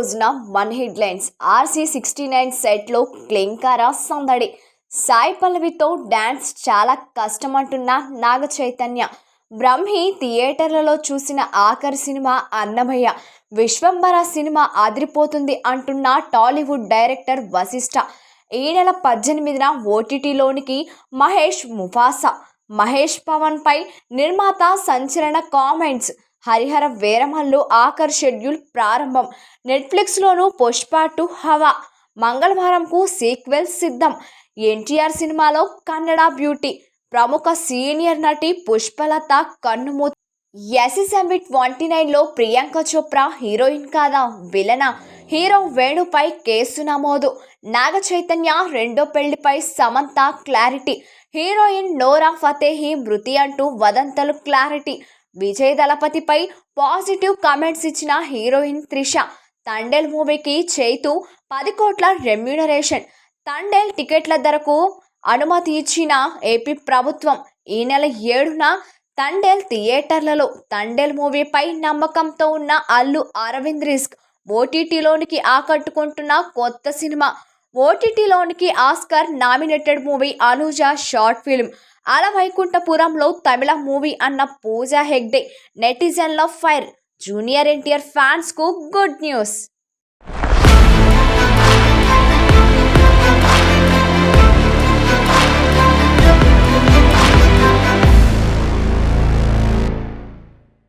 రోజున one headlines RC69 సెట్లో క్లింకారా సందడి. సాయి పల్లవితో డాన్స్ చాలా కష్టమంటున్న నాగ చైతన్య. బ్రహ్మి థియేటర్లలో చూసిన ఆఖరి సినిమా అన్నమయ్య. విశ్వంబర సినిమా అదిరిపోతుంది అంటున్న టాలీవుడ్ డైరెక్టర్ వశిష్ఠ. ఈ నెల 18న ఓటీటీలోనికి మహేష్ ముఫాసా. మహేష్ పవన్ పై నిర్మాత సంచలన కామెంట్స్. హరిహర వీరమల్లు ఆఖరి షెడ్యూల్ ప్రారంభం. నెట్ఫ్లిక్స్లోనూ పుష్ప 2 హవా. మంగళవారంకు సీక్వెల్ సిద్ధం. ఎన్టీఆర్ సినిమాలో కన్నడ బ్యూటీ ప్రముఖ సీనియర్ నటి పుష్పలత కన్నుమూత. ఎస్ఎస్ఎంవి 29లో ప్రియాంక చోప్రా హీరోయిన్ కాదా విలనా? హీరో వేణుపై కేసు నమోదు. నాగ చైతన్య రెండో పెళ్లిపై సమంత క్లారిటీ. హీరోయిన్ నోరా ఫతేహి మృతి అంటూ వదంతలు క్లారిటీ. విజయ్ దళపతిపై పాజిటివ్ కామెంట్స్ ఇచ్చిన హీరోయిన్ త్రిష. తండేల్ మూవీకి చైతు 10 కోట్ల రెమ్యూనరేషన్. తండేల్ టికెట్ల ధరకు అనుమతి ఇచ్చిన ఏపీ ప్రభుత్వం. ఈ నెల 7న తండేల్ థియేటర్లలో. తండేల్ మూవీపై నమ్మకంతో ఉన్న అల్లు అరవింద్ రిస్క్. ఓటీటీలోనికి ఆకట్టుకుంటున్న కొత్త సినిమా. ఓటీటీలోనికి Oscar nominated movie Anuja short film. అలవైకుంఠపురంలో తమిళ మూవీ అన్న పూజా హెగ్డే. నెటిజన్ల ఫైర్. జూనియర్ ఎన్టీఆర్ ఫ్యాన్స్ కు గుడ్ న్యూస్.